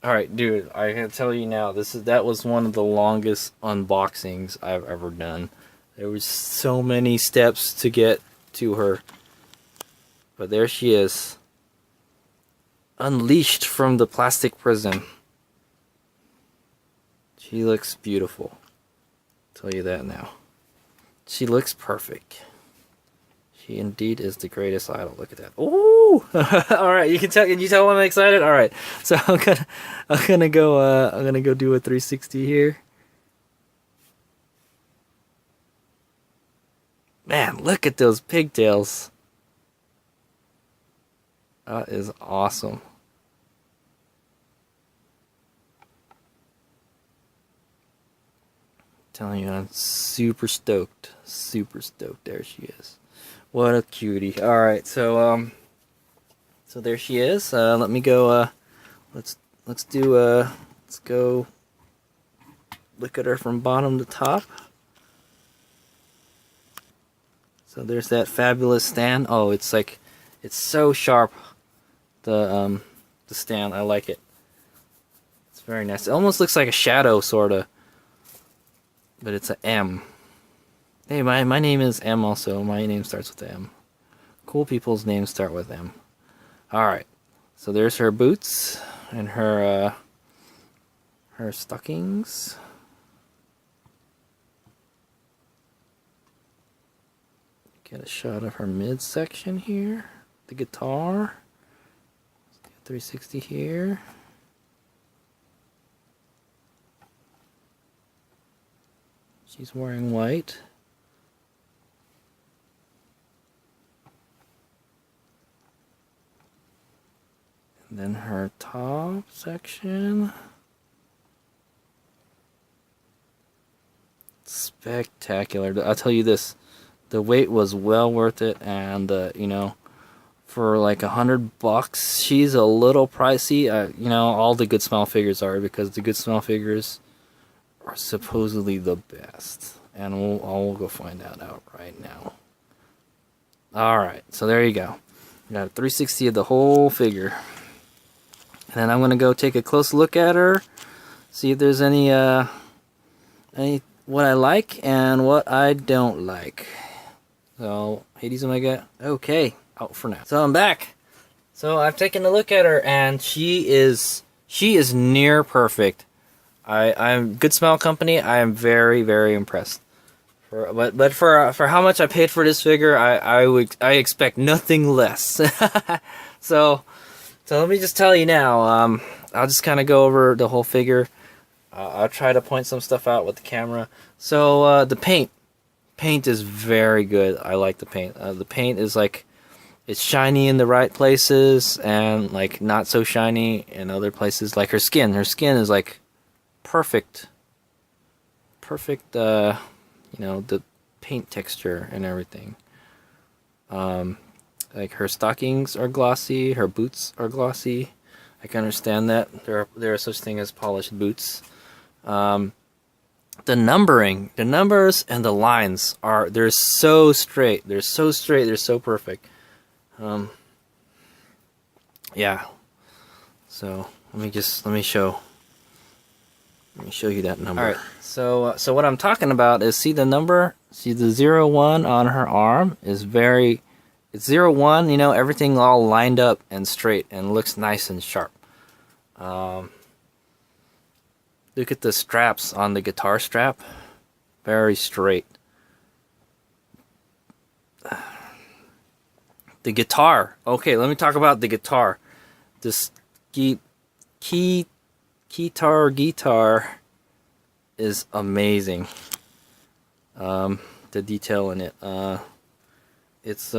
Alright, dude, I can tell you now, that was one of the longest unboxings I've ever done. There was so many steps to get to her. But there she is. Unleashed from the plastic prison. She looks beautiful. I'll tell you that now. She looks perfect. She indeed is the greatest idol. Look at that. Ooh! Alright, you can tell. Can you tell I'm excited? Alright. So I'm gonna go do a 360 here. Man, look at those pigtails. That is awesome. Telling you, I'm super stoked. Super stoked. There she is. What a cutie. Alright, so there she is. Let me go let's go look at her from bottom to top. So there's that fabulous stand. Oh, it's so sharp. The stand. I like it. It's very nice. It almost looks like a shadow sorta. But it's a M. Hey, my name is M also. My name starts with M. Cool people's names start with M. Alright. So there's her boots and her stockings. Get a shot of her midsection here. The guitar. 360 here. She's wearing white. And then her top section. Spectacular. I'll tell you this. The wait was well worth it, and you know, for like $100, she's a little pricey. You know, all the Good Smile figures are, because the Good Smile figures are supposedly the best, and we'll go find out right now. Alright, so there you go. We got a 360 of the whole figure. And then I'm gonna go take a close look at her, see if there's any what I like and what I don't like. So, Hades Omega, okay, out for now. So I'm back. So I've taken a look at her, and she is near perfect. I'm Good Smile Company. I am very, very impressed. But for how much I paid for this figure, I expect nothing less. So let me just tell you now. I'll just kind of go over the whole figure. I'll try to point some stuff out with the camera. So the paint is very good. I like the paint. The paint is like, it's shiny in the right places and like not so shiny in other places. Like her skin is like perfect, you know, the paint texture and everything. Like her stockings are glossy, her boots are glossy. I can understand that there are such thing as polished boots. The numbering, the numbers and the lines they're so straight. They're so straight. They're so perfect. Yeah. So let me show you that number. All right. So what I'm talking about is, see the number, see the 01 on her arm is it's 01. You know, everything all lined up and straight and looks nice and sharp. Look at the straps on the guitar strap, very straight. The guitar. Okay, let me talk about the guitar. This guitar is amazing. The detail in it. It's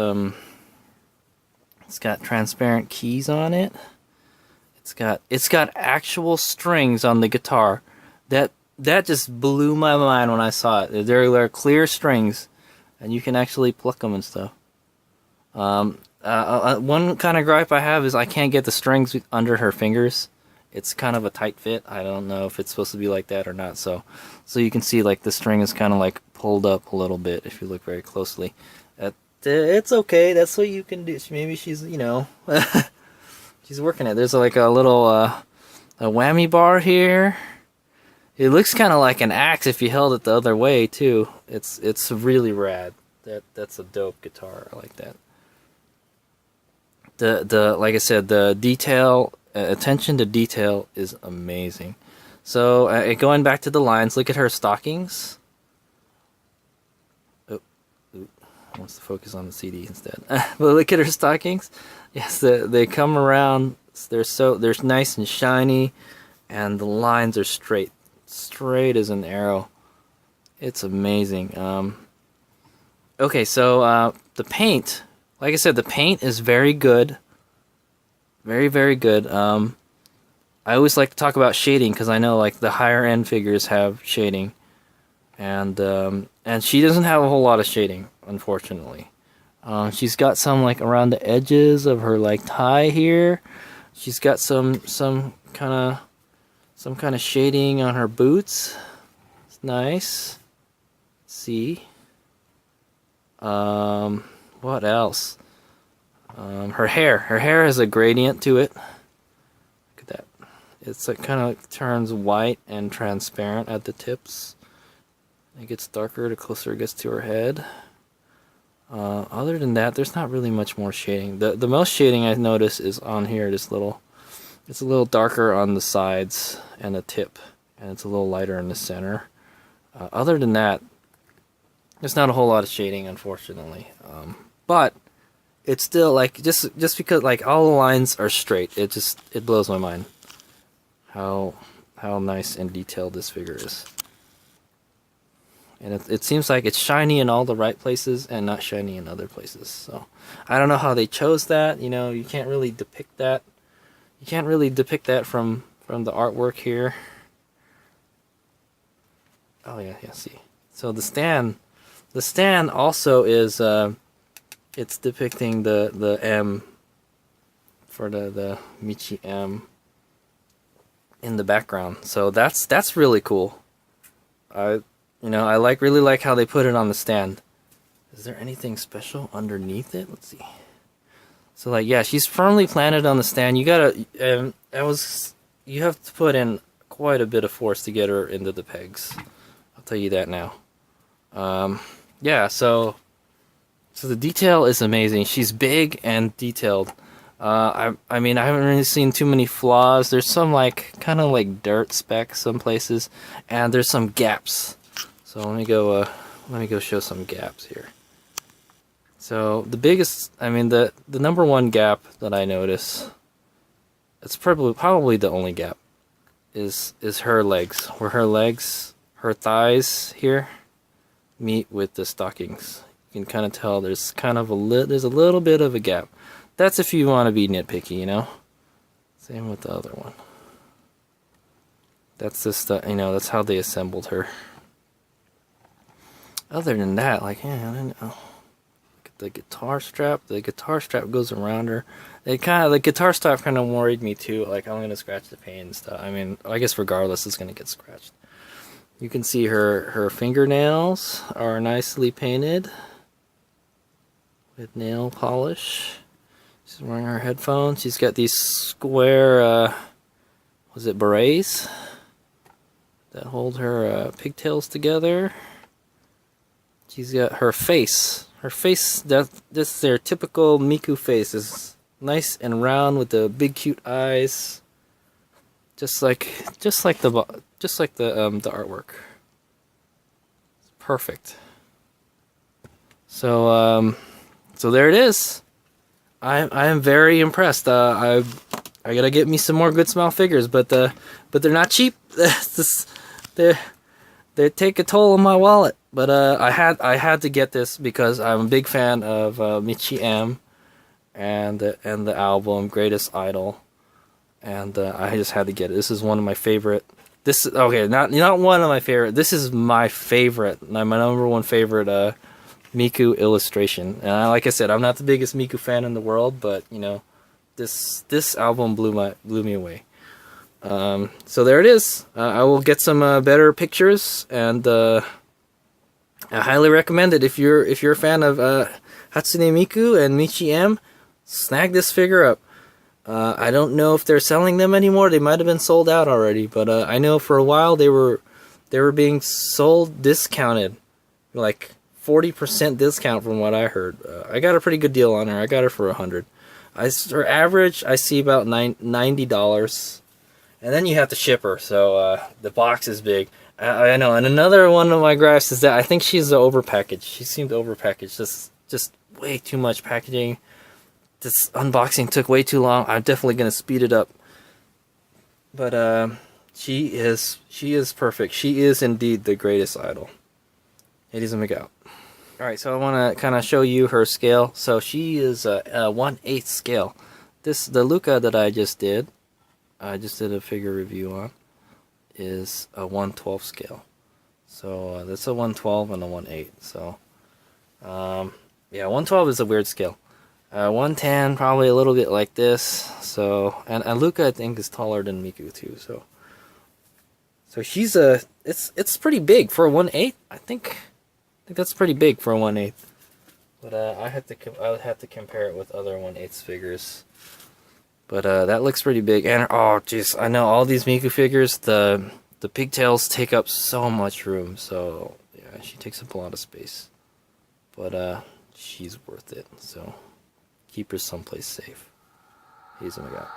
got transparent keys on it. It's got actual strings on the guitar. That just blew my mind when I saw it. They're clear strings, and you can actually pluck them and stuff. One kind of gripe I have is I can't get the strings under her fingers. It's kind of a tight fit. I don't know if it's supposed to be like that or not. So you can see like the string is kind of like pulled up a little bit if you look very closely. It's okay. That's what you can do. Maybe she's, you know, she's working it. There's like a little A whammy bar here. It looks kind of like an axe if you held it the other way too. It's really rad. That's a dope guitar. I like that. The like I said, the detail, attention to detail is amazing. So going back to the lines, look at her stockings. Oh, I want to focus on the CD instead. But look at her stockings. Yes, they come around. They're nice and shiny, and the lines are straight as an arrow. It's amazing. Okay, so the paint, like I said, the paint is very good. Very, very good. I always like to talk about shading because I know like the higher end figures have shading, and she doesn't have a whole lot of shading, unfortunately. She's got some like around the edges of her like tie here. She's got some kind of shading on her boots. It's nice. Let's see. What else? Her hair has a gradient to it. Look at that. It's like kind of turns white and transparent at the tips. It gets darker the closer it gets to her head. Other than that, there's not really much more shading. The most shading I notice is on here. It's a little darker on the sides and the tip, and it's a little lighter in the center. Other than that, there's not a whole lot of shading, unfortunately. But it's still like just because like all the lines are straight, it blows my mind how nice and detailed this figure is. And it seems like it's shiny in all the right places and not shiny in other places. So I don't know how they chose that. You know, you can't really depict that. You can't really depict that from the artwork here. Oh yeah, see. So the stand also is it's depicting the M for the Mitchie M in the background. So that's really cool. I really like how they put it on the stand. Is there anything special underneath it? Let's see. So like, yeah, she's firmly planted on the stand. You have to put in quite a bit of force to get her into the pegs. I'll tell you that now. Yeah, so the detail is amazing. She's big and detailed. I mean, I haven't really seen too many flaws. There's some like kind of like dirt specks some places, and there's some gaps. So let me go show some gaps here. So the biggest, I mean, the number one gap that I notice, it's probably the only gap, is her legs. Where her thighs here meet with the stockings. You can kind of tell there's there's a little bit of a gap. That's if you want to be nitpicky, you know. Same with the other one. That's just that's how they assembled her. Other than that, like, yeah, I don't know. The guitar strap goes around her. The guitar strap kind of worried me too. Like, I'm gonna scratch the paint and stuff. I mean, I guess regardless, it's gonna get scratched. You can see her fingernails are nicely painted with nail polish. She's wearing her headphones. She's got these square, berets that hold her pigtails together. She's got her face. Her face, that's their typical Miku face, is nice and round with the big cute eyes, just like the artwork. It's perfect. So there it is. I am very impressed. I gotta get me some more Good Smile figures, but they're not cheap. They take a toll on my wallet. But I had to get this because I'm a big fan of Mitchie M and the album Greatest Idol, and I just had to get it. This is one of my favorite. Not one of my favorite. This is my favorite. My number one favorite Miku illustration. And like I said, I'm not the biggest Miku fan in the world, but this album blew me away. So there it is. I will get some better pictures, and I highly recommend it. If you're a fan of Hatsune Miku and Mitchie M, snag this figure up. I don't know if they're selling them anymore. They might have been sold out already, but I know for a while they were being sold discounted, like 40% discount from what I heard. I got a pretty good deal on her. I got her for $100. Her average I see about $90, and then you have to ship her. So the box is big. I know. And another one of my gripes is that I think she's overpackaged. She seemed overpackaged. Just way too much packaging. This unboxing took way too long. I'm definitely gonna speed it up. But she is perfect. She is indeed the greatest idol. Ladies and gentlemen. Alright, so I want to kind of show you her scale. So she is a 1/8 scale. The Luca that I just did a figure review on, is a 1/12 scale. So that's a 1/12 and a 1/8. So yeah, 1/12 is a weird scale. 110 probably a little bit like this. So and Luca I think is taller than Miku too. So she's it's pretty big for a 1/8. I think that's pretty big for a 1/8. But I would have to compare it with other 1/8 figures. But that looks pretty big. And oh jeez, I know all these Miku figures, the pigtails take up so much room. So yeah, she takes up a lot of space. But she's worth it. So keep her someplace safe. Here's what I got.